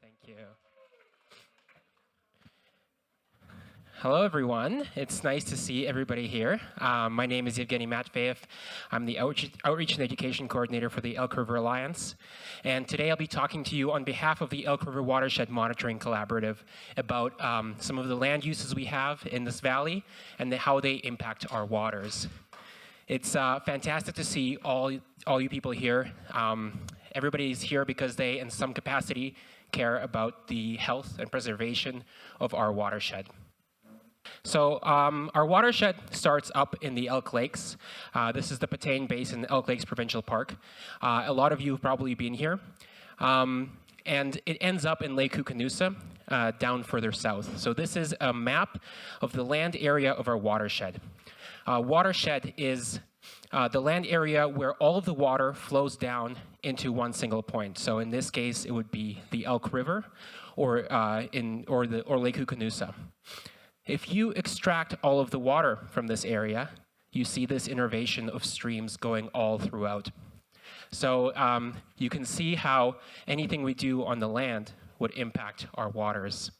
Thank you. Hello, everyone. It's nice to see everybody here. My name is Evgeni Matveev. I'm the Outreach and Education Coordinator for the Elk River Alliance. And today I'll be talking to you on behalf of the Elk River Watershed Monitoring Collaborative about some of the land uses we have in this valley and how they impact our waters. It's fantastic to see all you people here. Everybody's here because they, in some capacity, care about the health and preservation of our watershed. So our watershed starts up in the Elk Lakes. This is the Patane Basin Elk Lakes Provincial Park. A lot of you have probably been here. And it ends up in Lake knuqⱡi, down further south. So this is a map of the land area of our watershed. Watershed is the land area where all of the water flows down into one single point. So in this case, it would be the Elk River or Lake knuqⱡi. If you extract all of the water from this area, you see this innervation of streams going all throughout. So you can see how anything we do on the land would impact our waters.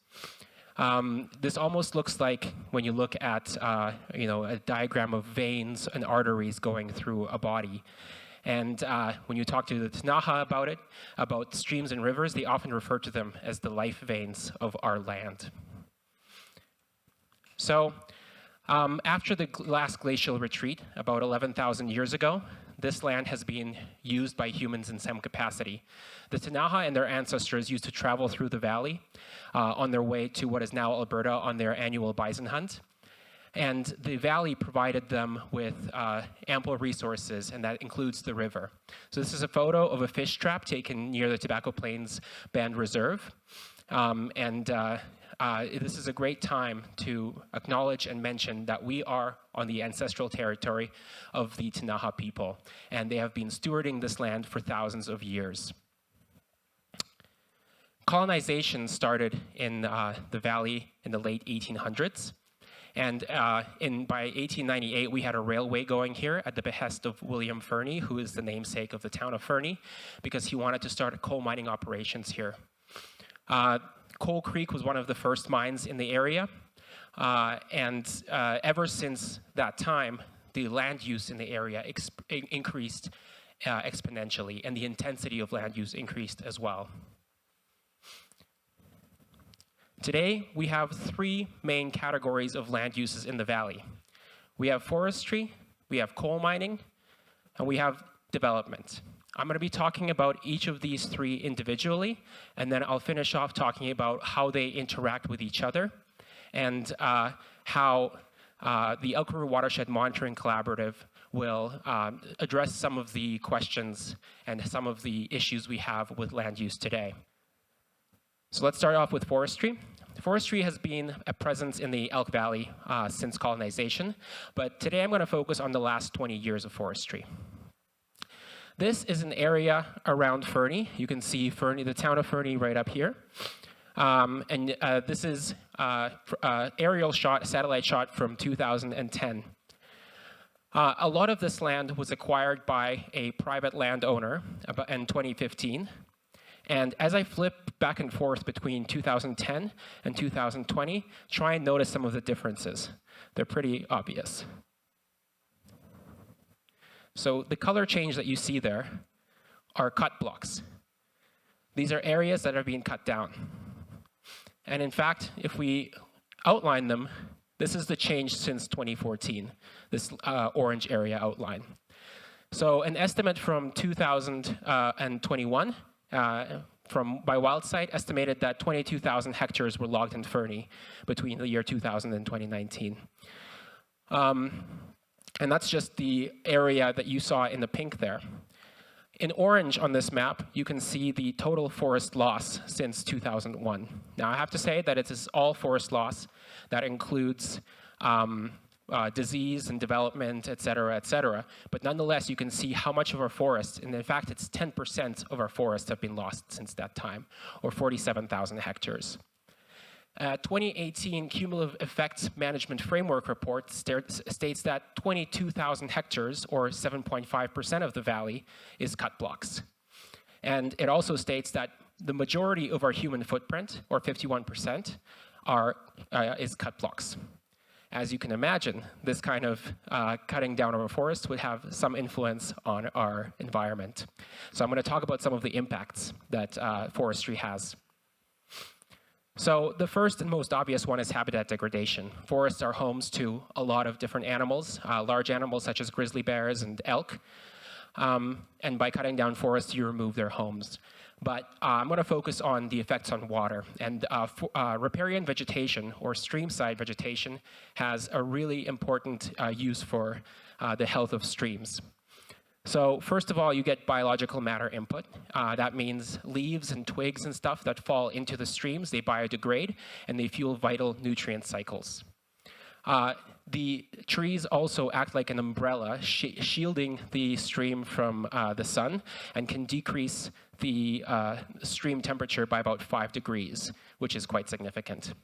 This almost looks like when you look at a diagram of veins and arteries going through a body. And when you talk to the knuqⱡi about streams and rivers, they often refer to them as the life veins of our land. So after the last glacial retreat, about 11,000 years ago, this land has been used by humans in some capacity. The knuqⱡi and their ancestors used to travel through the valley on their way to what is now Alberta on their annual bison hunt. And the valley provided them with ample resources, and that includes the river. So this is a photo of a fish trap taken near the Tobacco Plains Band Reserve. This is a great time to acknowledge and mention that we are on the ancestral territory of the knuqⱡi people, and they have been stewarding this land for thousands of years. Colonization started in the valley in the late 1800s, and by 1898 we had a railway going here at the behest of William Fernie, who is the namesake of the town of Fernie, because he wanted to start coal mining operations here. Coal Creek was one of the first mines in the area, and ever since that time, the land use in the area increased exponentially, and the intensity of land use increased as well. Today, we have three main categories of land uses in the valley. We have forestry, we have coal mining, and we have development. I'm going to be talking about each of these three individually, and then I'll finish off talking about how they interact with each other and how the Elk River Watershed Monitoring Collaborative will address some of the questions and some of the issues we have with land use today. So let's start off with forestry. Forestry has been a presence in the Elk Valley since colonization, but today I'm going to focus on the last 20 years of forestry. This is an area around Fernie. You can see Fernie, the town of Fernie right up here. This is aerial shot, satellite shot from 2010. A lot of this land was acquired by a private landowner in 2015. And as I flip back and forth between 2010 and 2020, try and notice some of the differences. They're pretty obvious. So the color change that you see there are cut blocks. These are areas that are being cut down. And in fact, if we outline them, this is the change since 2014, this orange area outline. So an estimate from 2021 by WildSite estimated that 22,000 hectares were logged in Fernie between the year 2000 and 2019. And that's just the area that you saw in the pink there. In orange on this map, you can see the total forest loss since 2001. Now, I have to say that it is all forest loss. That includes disease and development, et cetera, but nonetheless, you can see how much of our forests, and in fact, it's 10% of our forests have been lost since that time, or 47,000 hectares. 2018 Cumulative Effects Management Framework report states that 22,000 hectares, or 7.5% of the valley, is cut blocks. And it also states that the majority of our human footprint, or 51%, is cut blocks. As you can imagine, this kind of cutting down of a forest would have some influence on our environment. So I'm going to talk about some of the impacts that forestry has. So the first and most obvious one is habitat degradation. Forests are homes to a lot of different animals, large animals such as grizzly bears and elk. And by cutting down forests, you remove their homes. But I'm going to focus on the effects on water. And riparian vegetation, or streamside vegetation, has a really important use for the health of streams. So first of all, you get biological matter input. That means leaves and twigs and stuff that fall into the streams, they biodegrade, and they fuel vital nutrient cycles. The trees also act like an umbrella, shielding the stream from the sun, and can decrease the stream temperature by about 5 degrees, which is quite significant.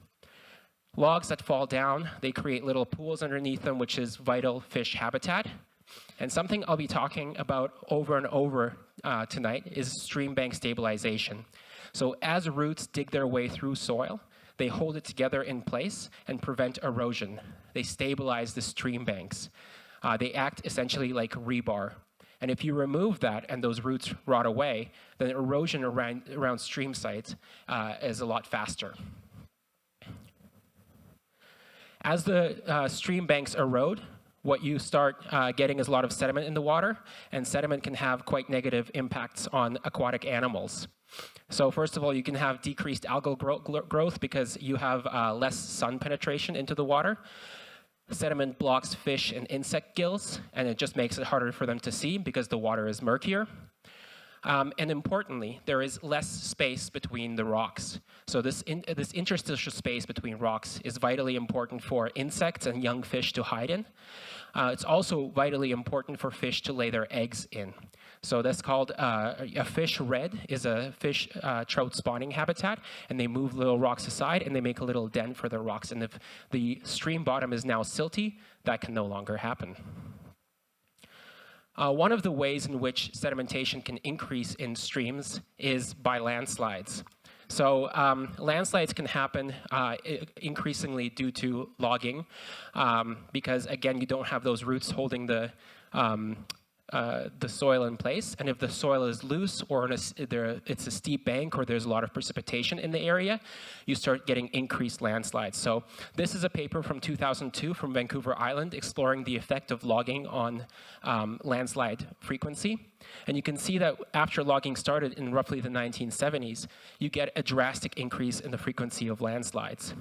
Logs that fall down, they create little pools underneath them, which is vital fish habitat. And something I'll be talking about over and over tonight is stream bank stabilization. So as roots dig their way through soil, they hold it together in place and prevent erosion. They stabilize the stream banks. They act essentially like rebar. And if you remove that and those roots rot away, then erosion around stream sites is a lot faster. As the stream banks erode, what you start getting is a lot of sediment in the water, and sediment can have quite negative impacts on aquatic animals. So first of all, you can have decreased algal growth because you have less sun penetration into the water. Sediment blocks fish and insect gills, and it just makes it harder for them to see because the water is murkier. And importantly, there is less space between the rocks. So this interstitial space between rocks is vitally important for insects and young fish to hide in. It's also vitally important for fish to lay their eggs in. So that's called a fish red is a fish trout spawning habitat, and they move little rocks aside and they make a little den for the rocks. And if the stream bottom is now silty, that can no longer happen. One of the ways in which sedimentation can increase in streams is by landslides. So landslides can happen increasingly due to logging because, again, you don't have those roots holding the soil in place. And if the soil is loose or it's a steep bank or there's a lot of precipitation in the area, you start getting increased landslides. So this is a paper from 2002 from Vancouver Island exploring the effect of logging on landslide frequency. And you can see that after logging started in roughly the 1970s, you get a drastic increase in the frequency of landslides.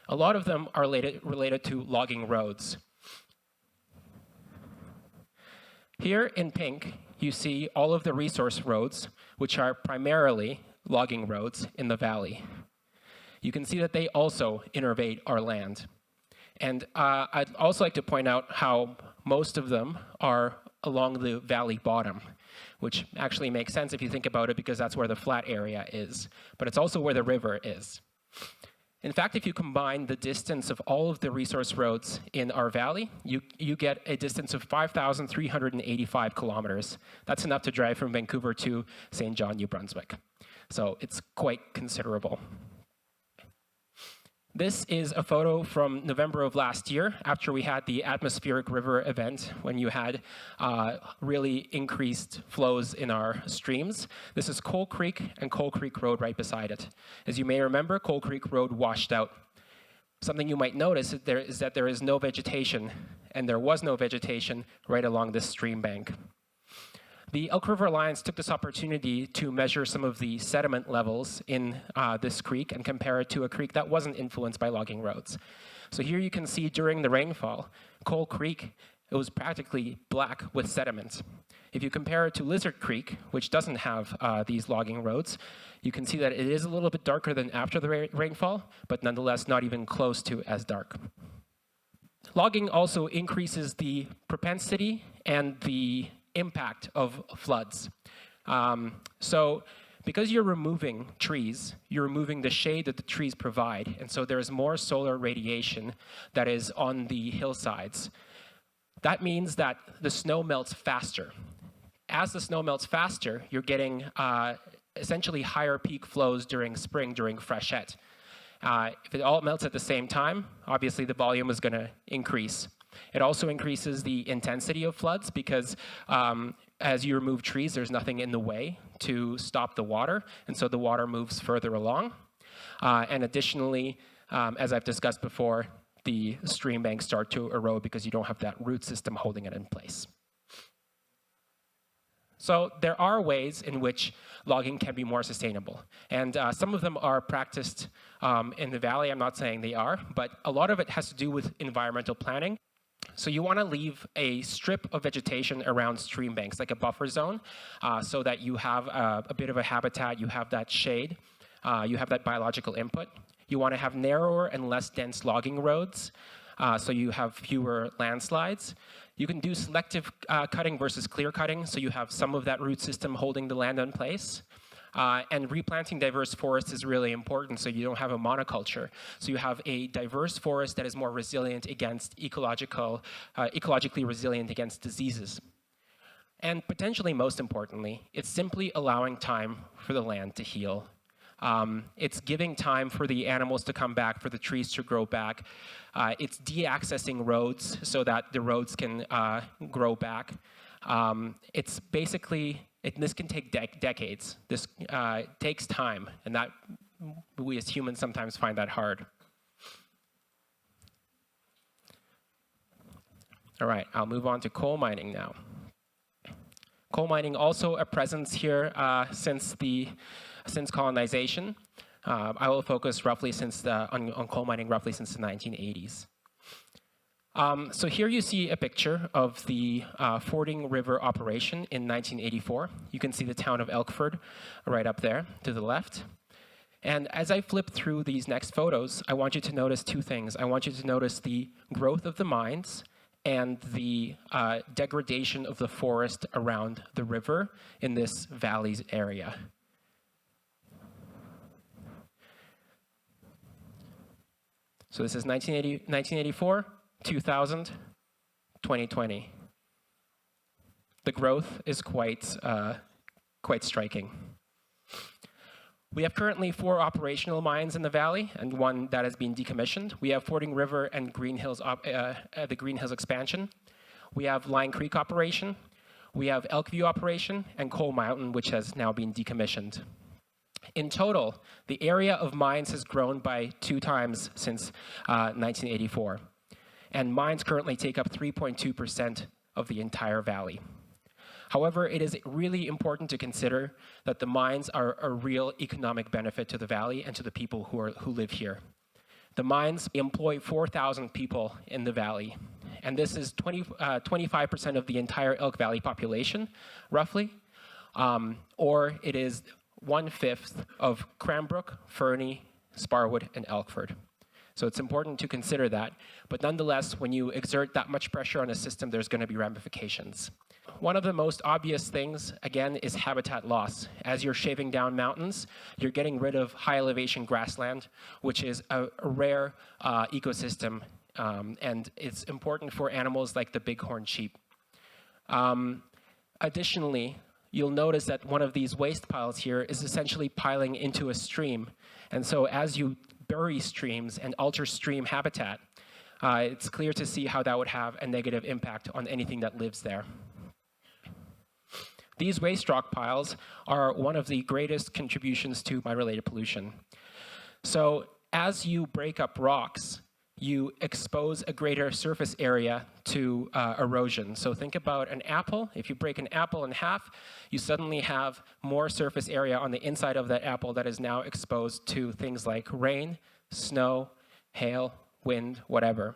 A lot of them are related to logging roads. Here in pink, you see all of the resource roads, which are primarily logging roads in the valley. You can see that they also innervate our land. And I'd also like to point out how most of them are along the valley bottom, which actually makes sense if you think about it because that's where the flat area is. But it's also where the river is. In fact, if you combine the distance of all of the resource roads in our valley, you get a distance of 5,385 kilometers. That's enough to drive from Vancouver to St. John, New Brunswick. So it's quite considerable. This is a photo from November of last year after we had the atmospheric river event when you had really increased flows in our streams. This is Coal Creek and Coal Creek Road right beside it. As you may remember, Coal Creek Road washed out. Something you might notice is that there is no vegetation, and there was no vegetation right along this stream bank. The Elk River Alliance took this opportunity to measure some of the sediment levels in this creek and compare it to a creek that wasn't influenced by logging roads. So here you can see during the rainfall, Coal Creek, it was practically black with sediment. If you compare it to Lizard Creek, which doesn't have these logging roads, you can see that it is a little bit darker than after the rainfall, but nonetheless not even close to as dark. Logging also increases the propensity and the impact of floods. So because you're removing trees, you're removing the shade that the trees provide, and so there's more solar radiation that is on the hillsides. That means that the snow melts faster. As the snow melts faster, you're getting essentially higher peak flows during spring, during freshet. If it all melts at the same time, obviously the volume is going to increase. It also increases the intensity of floods because as you remove trees, there's nothing in the way to stop the water, and so the water moves further along. And additionally, as I've discussed before, the stream banks start to erode because you don't have that root system holding it in place. So there are ways in which logging can be more sustainable. And some of them are practiced in the valley. I'm not saying they are, but a lot of it has to do with environmental planning. So you want to leave a strip of vegetation around stream banks, like a buffer zone, so that you have a bit of a habitat, you have that shade, you have that biological input. You want to have narrower and less dense logging roads, so you have fewer landslides. You can do selective cutting versus clear cutting, so you have some of that root system holding the land in place. And replanting diverse forests is really important, so you don't have a monoculture. So you have a diverse forest that is more resilient against ecologically resilient against diseases. And potentially most importantly, it's simply allowing time for the land to heal. It's giving time for the animals to come back, for the trees to grow back. It's de-accessing roads so that the roads can grow back. It's basically, this can take decades. This takes time, and that we as humans sometimes find that hard. All right, I'll move on to coal mining now. Coal mining also a presence here since colonization. I will focus roughly on coal mining roughly since the 1980s. So here you see a picture of the Fording River operation in 1984. You can see the town of Elkford right up there to the left. And as I flip through these next photos, I want you to notice two things. I want you to notice the growth of the mines and the degradation of the forest around the river in this valleys area. So this is 1984, 2000, 2020. The growth is quite striking. We have currently 4 operational mines in the valley and 1 that has been decommissioned. We have Fording River and the Green Hills expansion. We have Line Creek operation. We have Elkview operation and Coal Mountain, which has now been decommissioned. In total, the area of mines has grown by 2 times since 1984. And mines currently take up 3.2% of the entire valley. However, it is really important to consider that the mines are a real economic benefit to the valley and to the people who live here. The mines employ 4,000 people in the valley, and this is 25% of the entire Elk Valley population, roughly, or it is 1/5 of Cranbrook, Fernie, Sparwood, and Elkford. So it's important to consider that, but nonetheless, when you exert that much pressure on a system, there's going to be ramifications. One of the most obvious things, again, is habitat loss. As you're shaving down mountains, you're getting rid of high elevation grassland, which is a rare ecosystem, and it's important for animals like the bighorn sheep. Additionally, you'll notice that one of these waste piles here is essentially piling into a stream. And so as you bury streams and alter stream habitat, it's clear to see how that would have a negative impact on anything that lives there. These waste rock piles are one of the greatest contributions to mine-related pollution. So as you break up rocks, you expose a greater surface area to erosion. So think about an apple. If you break an apple in half, you suddenly have more surface area on the inside of that apple that is now exposed to things like rain, snow, hail, wind, whatever.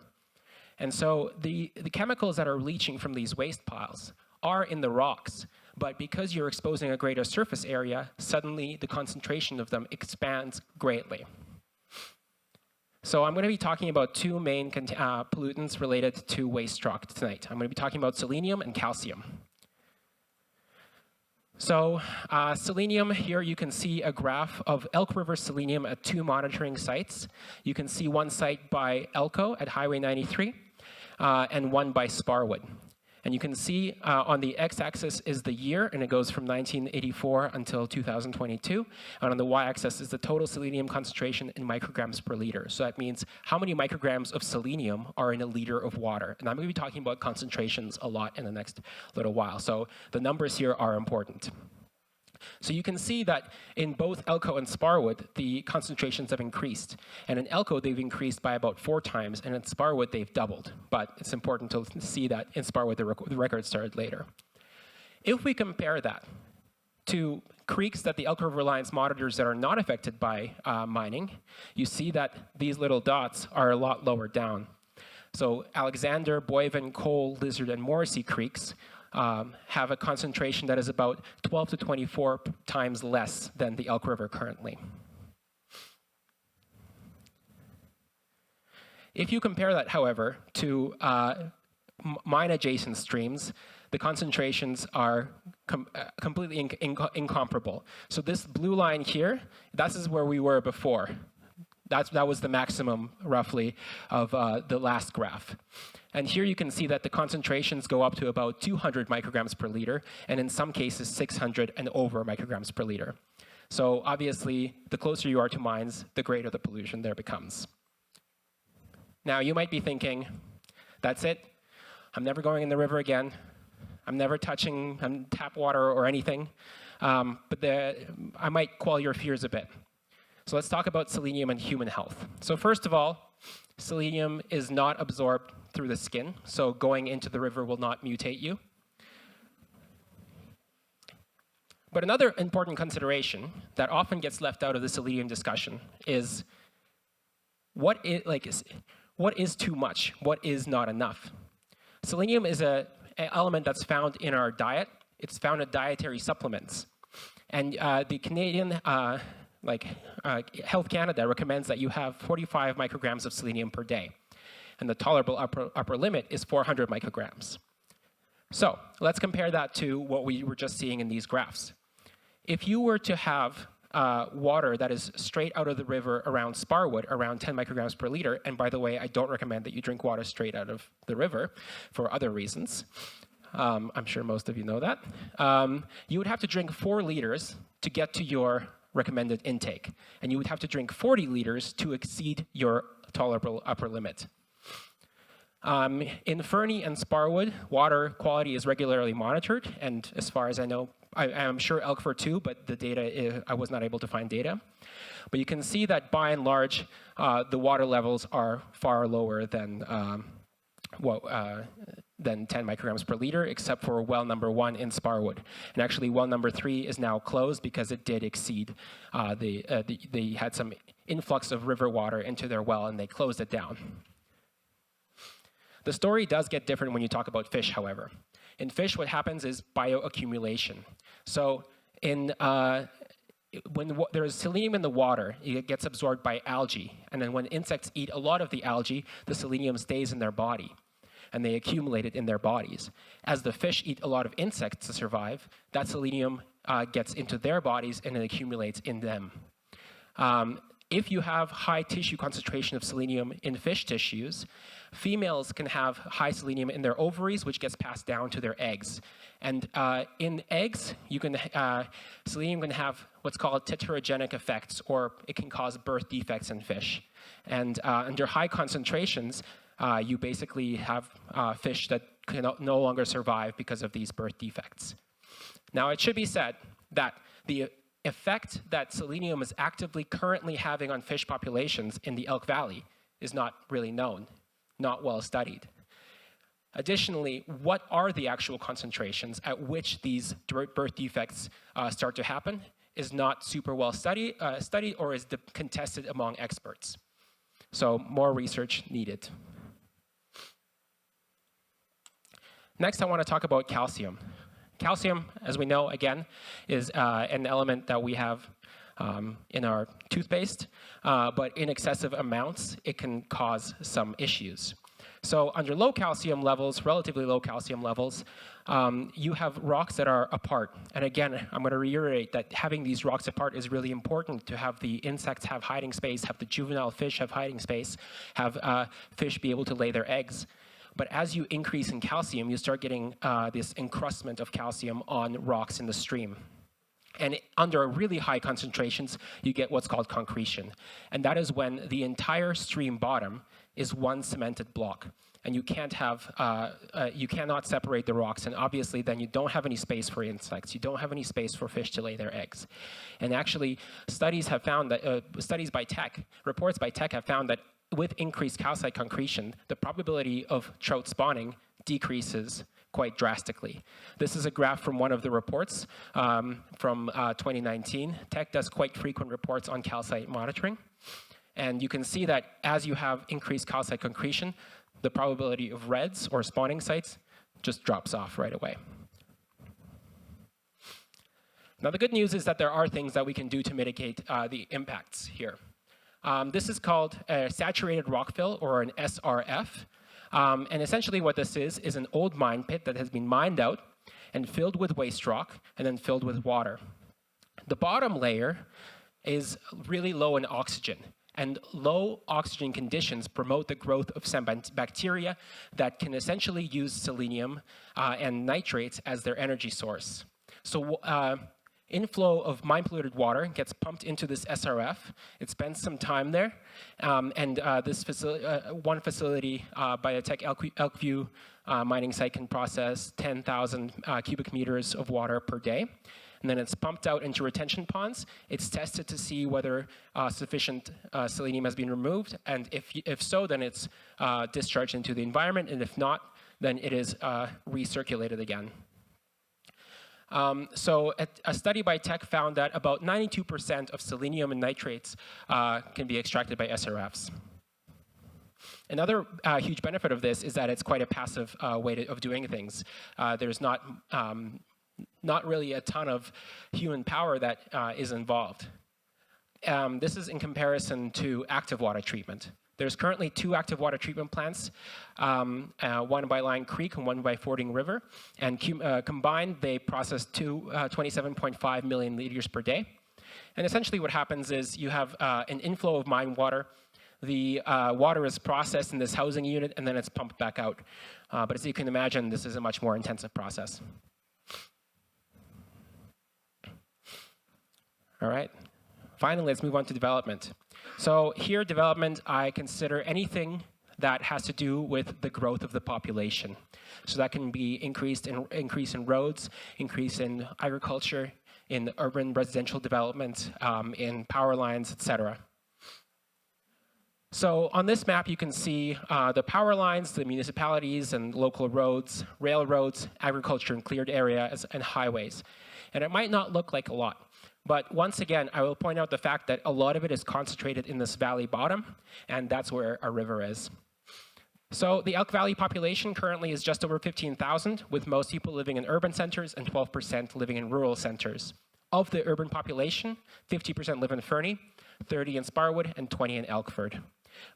And so the chemicals that are leaching from these waste piles are in the rocks, but because you're exposing a greater surface area, suddenly the concentration of them expands greatly. So I'm going to be talking about 2 main pollutants related to waste rock tonight. I'm going to be talking about selenium and calcium. So selenium, here you can see a graph of Elk River selenium at 2 monitoring sites. You can see one site by Elko at Highway 93 and one by Sparwood. And you can see on the x-axis is the year, and it goes from 1984 until 2022. And on the y-axis is the total selenium concentration in micrograms per liter. So that means how many micrograms of selenium are in a liter of water. And I'm going to be talking about concentrations a lot in the next little while. So the numbers here are important. So you can see that in both Elko and Sparwood, the concentrations have increased. And in Elko, they've increased by about 4 times, and in Sparwood, they've doubled. But it's important to see that in Sparwood, the record started later. If we compare that to creeks that the Elk River Alliance monitors that are not affected by mining, you see that these little dots are a lot lower down. So Alexander, Boyven, Cole, Lizard, and Morrissey creeks have a concentration that is about 12 to 24 times less than the Elk River currently. If you compare that, however, to mine-adjacent streams, the concentrations are completely incomparable. So this blue line here, this is where we were before. That was the maximum, roughly, of the last graph. And here you can see that the concentrations go up to about 200 micrograms per liter, and in some cases 600 and over micrograms per liter. So obviously, the closer you are to mines, the greater the pollution there becomes. Now, you might be thinking, that's it. I'm never going in the river again. I'm never touching tap water or anything. But I might quell your fears a bit. So let's talk about selenium and human health. So first of all, selenium is not absorbed through the skin, so going into the river will not mutate you. But another important consideration that often gets left out of the selenium discussion is what is too much? What is not enough? Selenium is an element that's found in our diet. It's found in dietary supplements. And the Canadian Health Canada recommends that you have 45 micrograms of selenium per day. And the tolerable upper limit is 400 micrograms. So let's compare that to what we were just seeing in these graphs. If you were to have water that is straight out of the river around Sparwood, around 10 micrograms per liter, and by the way, I don't recommend that you drink water straight out of the river for other reasons. I'm sure most of you know that. You would have to drink 4 liters to get to your recommended intake. And you would have to drink 40 liters to exceed your tolerable upper limit. In Fernie and Sparwood, water quality is regularly monitored, and as far as I know, I'm sure Elk River too, but the data, I was not able to find data. But you can see that by and large, the water levels are far lower than 10 micrograms per liter, except for well number 1 in Sparwood. And actually, well number 3 is now closed because it did exceed. They had some influx of river water into their well, and they closed it down. The story does get different when you talk about fish, however. In fish, what happens is bioaccumulation. So when there is selenium in the water, it gets absorbed by algae. And then when insects eat a lot of the algae, the selenium stays in their body, and they accumulate it in their bodies. As the fish eat a lot of insects to survive, that selenium gets into their bodies and it accumulates in them. If you have high tissue concentration of selenium in fish tissues, females can have high selenium in their ovaries, which gets passed down to their eggs. And in eggs, selenium can have what's called teterogenic effects, or it can cause birth defects in fish. And under high concentrations, you basically have fish that can no longer survive because of these birth defects. Now, it should be said that the effect that selenium is actively currently having on fish populations in the Elk Valley is not really known, not well studied. Additionally, what are the actual concentrations at which these birth defects start to happen is not super well studied or is contested among experts. So more research needed. Next, I want to talk about calcium. Calcium, as we know, again, is an element that we have in our toothpaste, but in excessive amounts, it can cause some issues. So under low calcium levels, relatively low calcium levels, you have rocks that are apart. And again, I'm going to reiterate that having these rocks apart is really important to have the insects have hiding space, have the juvenile fish have hiding space, have fish be able to lay their eggs. But as you increase in calcium, you start getting this encrustment of calcium on rocks in the stream. And under really high concentrations, you get what's called concretion. And that is when the entire stream bottom is one cemented block. And you can't have, you cannot separate the rocks. And obviously, then you don't have any space for insects. You don't have any space for fish to lay their eggs. And actually, studies have found that, studies by Teck, reports by Teck have found that with increased calcite concretion, the probability of trout spawning decreases quite drastically. This is a graph from one of the reports from 2019. Teck does quite frequent reports on calcite monitoring. And you can see that as you have increased calcite concretion, the probability of reds or spawning sites just drops off right away. Now, the good news is that there are things that we can do to mitigate the impacts here. This is called a saturated rockfill, or an SRF. And essentially what this is an old mine pit that has been mined out and filled with waste rock and then filled with water. The bottom layer is really low in oxygen. And low oxygen conditions promote the growth of some bacteria that can essentially use selenium and nitrates as their energy source. So inflow of mine-polluted water gets pumped into this SRF. It spends some time there. This facility, one facility by a Teck Elk View mining site can process 10,000 cubic meters of water per day. And then it's pumped out into retention ponds. It's tested to see whether sufficient selenium has been removed. And if so, then it's discharged into the environment. And if not, then it is recirculated again. So a study by Teck found that about 92% of selenium and nitrates can be extracted by SRFs. Another huge benefit of this is that it's quite a passive way of doing things. There's not really a ton of human power that is involved. This is in comparison to active water treatment. There's currently 2 active water treatment plants, one by Lion Creek and one by Fording River. And combined, they process 27.5 million liters per day. And essentially what happens is you have an inflow of mine water. The water is processed in this housing unit, and then it's pumped back out. But as you can imagine, this is a much more intensive process. All right. Finally, let's move on to development. So here, development, I consider anything that has to do with the growth of the population. So that can be increase in roads, increase in agriculture, in urban residential development, in power lines, etc. So on this map, you can see the power lines, the municipalities and local roads, railroads, agriculture and cleared areas, and highways. And it might not look like a lot. But once again, I will point out the fact that a lot of it is concentrated in this valley bottom, and that's where our river is. So the Elk Valley population currently is just over 15,000, with most people living in urban centers and 12% living in rural centers. Of the urban population, 50% live in Fernie, 30% in Sparwood, and 20% in Elkford.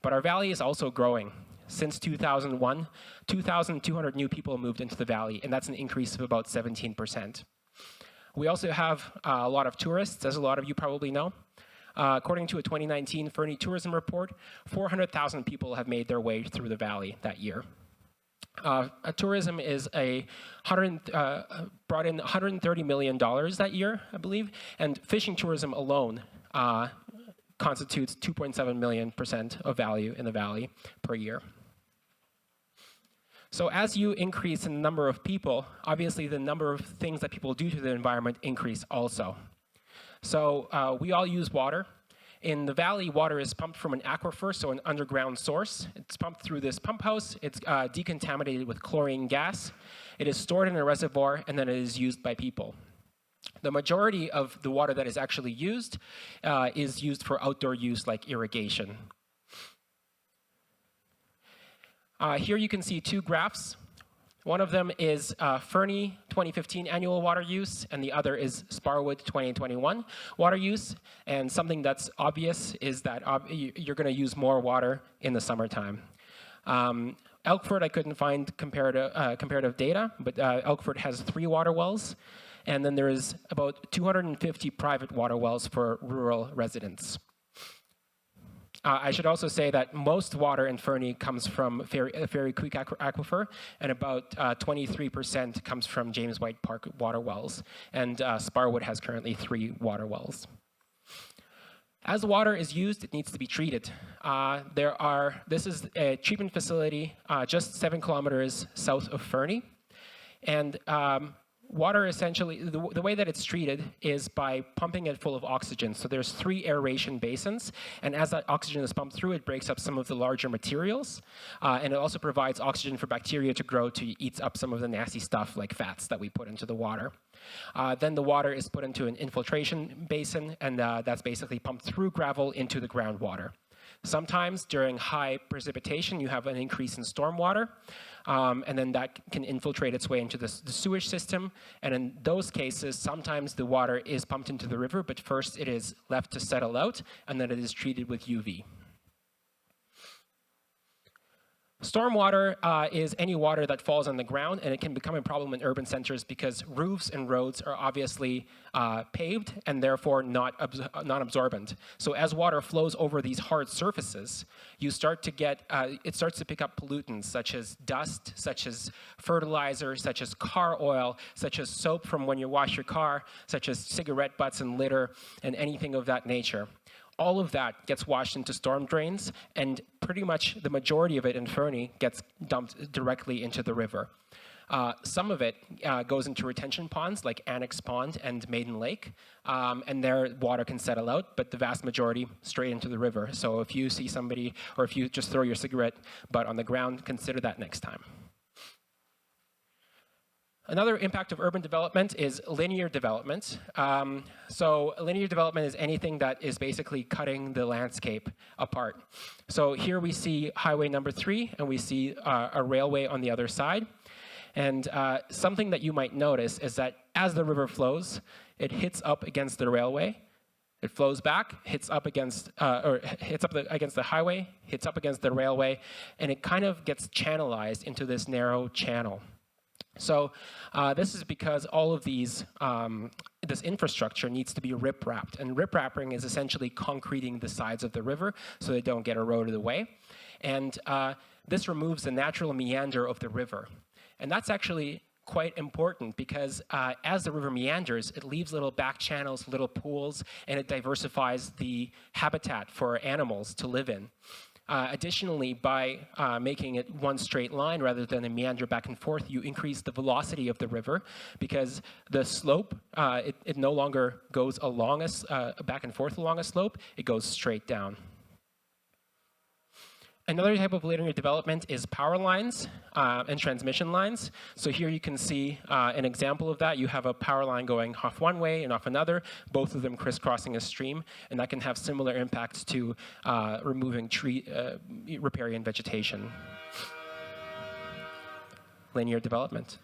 But our valley is also growing. Since 2001, 2,200 new people moved into the valley, and that's an increase of about 17%. We also have a lot of tourists, as a lot of you probably know. According to a 2019 Fernie tourism report, 400,000 people have made their way through the valley that year. Tourism is brought in $130 million that year, I believe, and fishing tourism alone constitutes 2.7 million % of value in the valley per year. So as you increase in the number of people, obviously the number of things that people do to the environment increase also. So we all use water. In the valley, water is pumped from an aquifer, so an underground source. It's pumped through this pump house. It's decontaminated with chlorine gas. It is stored in a reservoir, and then it is used by people. The majority of the water that is actually used is used for outdoor use like irrigation. Here you can see 2 graphs. One of them is Fernie 2015 annual water use, and the other is Sparwood 2021 water use. And something that's obvious is that you're going to use more water in the summertime. Elkford, I couldn't find comparative data, but Elkford has 3 water wells, and then there is about 250 private water wells for rural residents. I should also say that most water in Fernie comes from Fernie Creek Aquifer, and about 23% comes from James White Park water wells. And Sparwood has currently 3 water wells. As water is used, it needs to be treated. This is a treatment facility just 7 kilometers south of Fernie. And water essentially, the way that it's treated is by pumping it full of oxygen. So there's 3 aeration basins, and as that oxygen is pumped through, it breaks up some of the larger materials, and it also provides oxygen for bacteria to grow to eat up some of the nasty stuff like fats that we put into the water. Then the water is put into an infiltration basin, and that's basically pumped through gravel into the groundwater. Sometimes during high precipitation, you have an increase in stormwater, and then that can infiltrate its way into the sewage system. And in those cases, sometimes the water is pumped into the river, but first it is left to settle out, and then it is treated with UV. Stormwater is any water that falls on the ground, and it can become a problem in urban centers because roofs and roads are obviously paved and therefore not absorbent. So as water flows over these hard surfaces, you start to get, it starts to pick up pollutants such as dust, such as fertilizer, such as car oil, such as soap from when you wash your car, such as cigarette butts and litter, and anything of that nature. All of that gets washed into storm drains, and pretty much the majority of it in Fernie gets dumped directly into the river. Some of it goes into retention ponds like Annex Pond and Maiden Lake, and their water can settle out, but the vast majority straight into the river. So if you see somebody, or if you just throw your cigarette butt on the ground, consider that next time. Another impact of urban development is linear development. So linear development is anything that is basically cutting the landscape apart. So here we see highway number 3, and we see a railway on the other side. And something that you might notice is that as the river flows, it hits up against the railway. It flows back, hits up against, against the highway, hits up against the railway, and it kind of gets channelized into this narrow channel. So this is because all of these, this infrastructure needs to be rip-wrapped. And rip-wrapping is essentially concreting the sides of the river so they don't get eroded away. And this removes the natural meander of the river. And that's actually quite important because as the river meanders, it leaves little back channels, little pools, and it diversifies the habitat for animals to live in. Additionally, by making it one straight line rather than a meander back and forth, you increase the velocity of the river because the slope, it no longer goes along back and forth along a slope, it goes straight down. Another type of linear development is power lines and transmission lines. So here you can see an example of that. You have a power line going off one way and off another, both of them crisscrossing a stream, and that can have similar impacts to removing riparian vegetation. Linear development.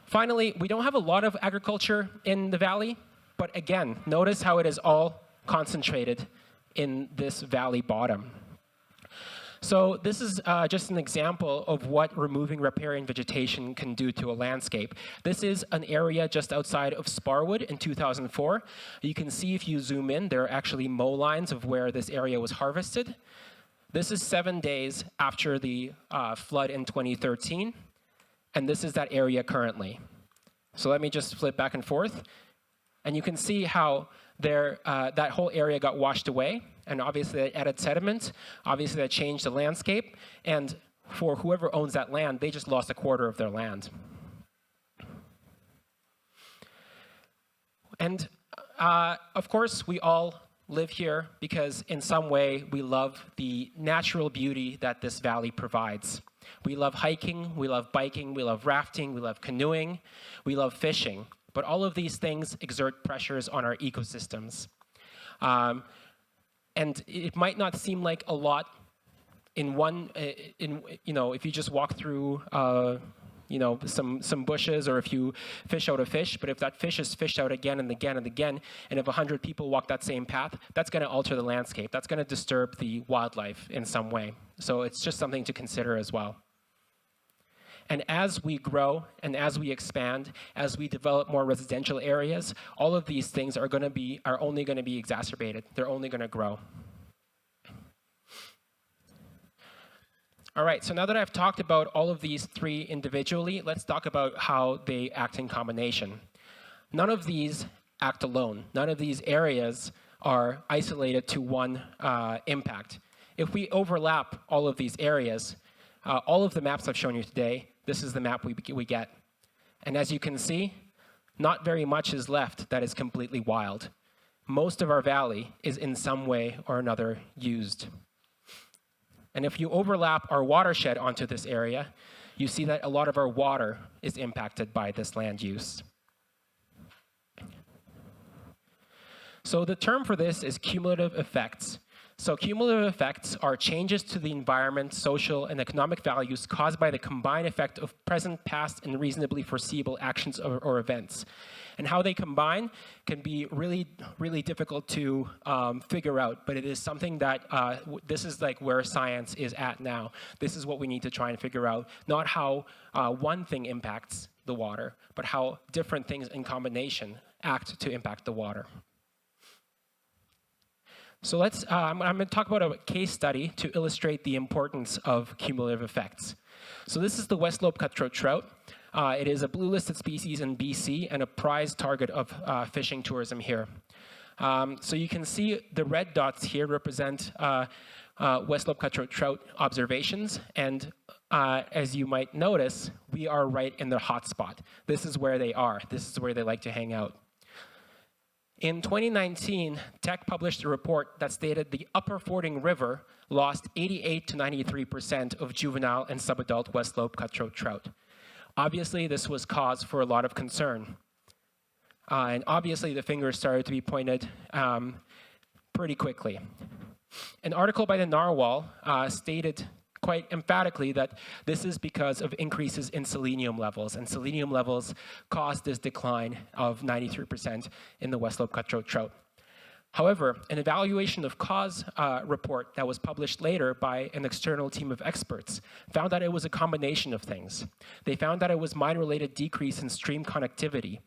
Finally, we don't have a lot of agriculture in the valley, but again, notice how it is all concentrated in this valley bottom. So this is just an example of what removing riparian vegetation can do to a landscape. This is an area just outside of Sparwood in 2004. You can see if you zoom in, there are actually mow lines of where this area was harvested. This is 7 days after the flood in 2013, and this is that area currently. So let me just flip back and forth, and you can see how that whole area got washed away, and obviously that added sediment, obviously that changed the landscape, and for whoever owns that land, they just lost a quarter of their land. And of course, we all live here because in some way we love the natural beauty that this valley provides. We love hiking, we love biking, we love rafting, we love canoeing, we love fishing. But all of these things exert pressures on our ecosystems. And it might not seem like a lot in if you just walk through, some bushes, or if you fish out a fish, but if that fish is fished out again and again and again, and if 100 people walk that same path, that's gonna alter the landscape. That's gonna disturb the wildlife in some way. So it's just something to consider as well. And as we grow and as we expand, as we develop more residential areas, all of these things are only going to be exacerbated. They're only going to grow. All right, so now that I've talked about all of these three individually, let's talk about how they act in combination. None of these act alone. None of these areas are isolated to one impact. If we overlap all of these areas, all of the maps I've shown you today, this is the map we get. And as you can see, not very much is left that is completely wild. Most of our valley is in some way or another used. And if you overlap our watershed onto this area, you see that a lot of our water is impacted by this land use. So the term for this is cumulative effects. So cumulative effects are changes to the environment, social, and economic values caused by the combined effect of present, past, and reasonably foreseeable actions or events. And how they combine can be really, really difficult to figure out, but it is something that this is like where science is at now. This is what we need to try and figure out, not how one thing impacts the water, but how different things in combination act to impact the water. So I'm going to talk about a case study to illustrate the importance of cumulative effects. So this is the WESTSLOPE cutthroat trout. It is a blue-listed species in BC and a prized target of fishing tourism here. So you can see the red dots here represent WESTSLOPE cutthroat trout observations, and as you might notice, we are right in the hot spot. This is where they are. This is where they like to hang out. In 2019, Teck published a report that stated the upper fording river lost 88 to 93% of juvenile and subadult WESTSLOPE cutthroat trout. Obviously, this was cause for a lot of concern. And obviously, the fingers started to be pointed pretty quickly. An article by the Narwhal stated quite emphatically that this is because of increases in selenium levels, and selenium levels caused this decline of 93% in the WESTSLOPE cutthroat trout. However, an evaluation of cause report that was published later by an external team of experts found that it was a combination of things. They found that it was mine-related decrease in stream connectivity.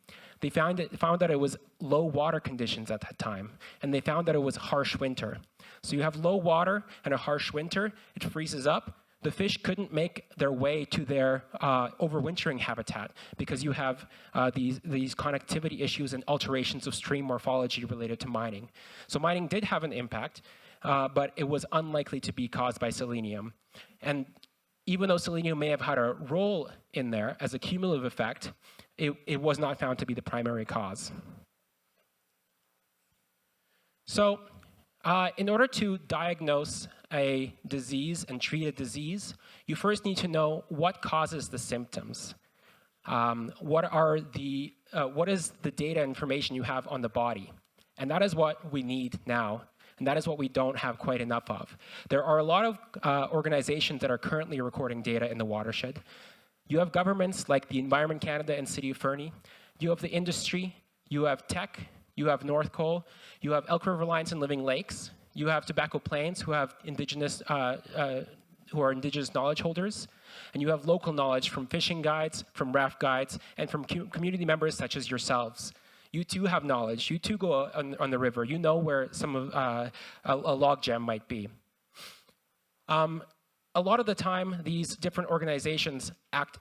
They found that it was low water conditions at that time, and they found that it was harsh winter. So you have low water and a harsh winter, it freezes up. The fish couldn't make their way to their overwintering habitat because you have these connectivity issues and alterations of stream morphology related to mining. So mining did have an impact, but it was unlikely to be caused by selenium. And even though selenium may have had a role in there as a cumulative effect, it was not found to be the primary cause. So in order to diagnose a disease and treat a disease, you first need to know what causes the symptoms. What is the data information you have on the body? And that is what we need now, and that is what we don't have quite enough of. There are a lot of organizations that are currently recording data in the watershed. You have governments like the Environment Canada and City of Fernie. You have the industry. You have Teck. You have North Coal. You have Elk River Alliance and Living Lakes. You have Tobacco Plains, who have indigenous, who are indigenous knowledge holders. And you have local knowledge from fishing guides, from raft guides, and from community members such as yourselves. You too have knowledge. You too go on the river. You know where some of a log jam might be. A lot of the time, these different organizations act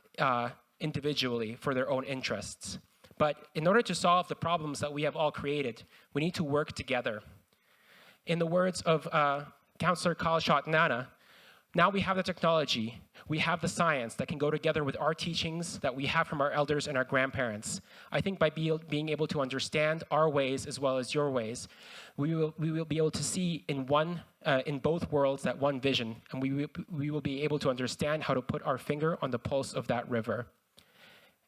individually for their own interests. But in order to solve the problems that we have all created, we need to work together. In the words of Councillor Kalashot Nana, now we have the technology, we have the science that can go together with our teachings that we have from our elders and our grandparents. I think by being able to understand our ways as well as your ways, we will be able to see in both worlds that one vision, and we will be able to understand how to put our finger on the pulse of that river.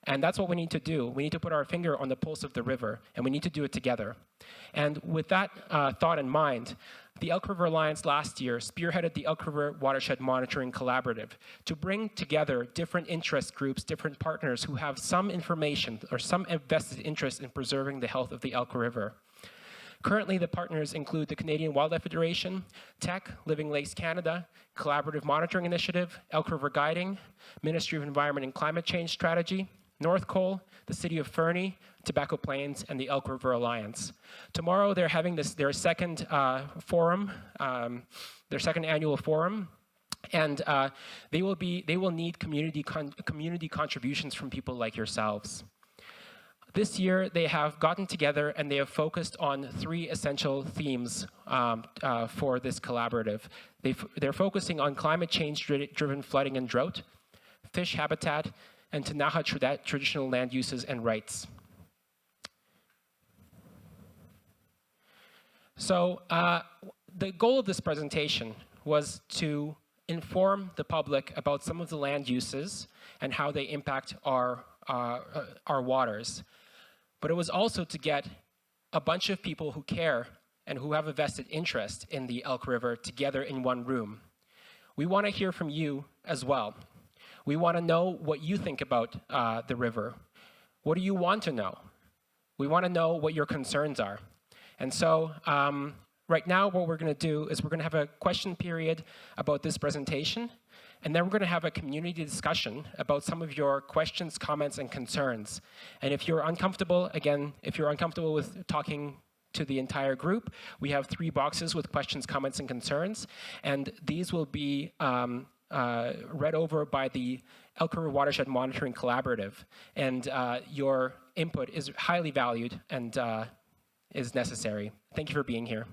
And that's what we need to do. We need to put our finger on the pulse of the river, and we need to do it together. And with that thought in mind, the Elk River Alliance last year spearheaded the Elk River Watershed Monitoring Collaborative to bring together different interest groups, different partners who have some information or some vested interest in preserving the health of the Elk River. Currently, the partners include the Canadian Wildlife Federation, Teck, Living Lakes Canada, Collaborative Monitoring Initiative, Elk River Guiding, Ministry of Environment and Climate Change Strategy, North Cole, the City of Fernie, Tobacco Plains, and the Elk River Alliance. Tomorrow, they're having their second forum, their second annual forum, and they will need community contributions from people like yourselves. This year, they have gotten together and they have focused on 3 essential themes for this collaborative. They're focusing on climate change-driven flooding and drought, fish habitat, and knuqⱡi traditional land uses and rights. So the goal of this presentation was to inform the public about some of the land uses and how they impact our waters. But it was also to get a bunch of people who care and who have a vested interest in the Elk River together in one room. We want to hear from you as well. We want to know what you think about the river. What do you want to know? We want to know what your concerns are. And so right now what we're going to do is we're going to have a question period about this presentation. And then we're going to have a community discussion about some of your questions, comments, and concerns. And if you're uncomfortable, again, if you're uncomfortable with talking to the entire group, we have 3 boxes with questions, comments, and concerns. And these will be read over by the Elk River Watershed Monitoring Collaborative. And your input is highly valued and is necessary. Thank you for being here.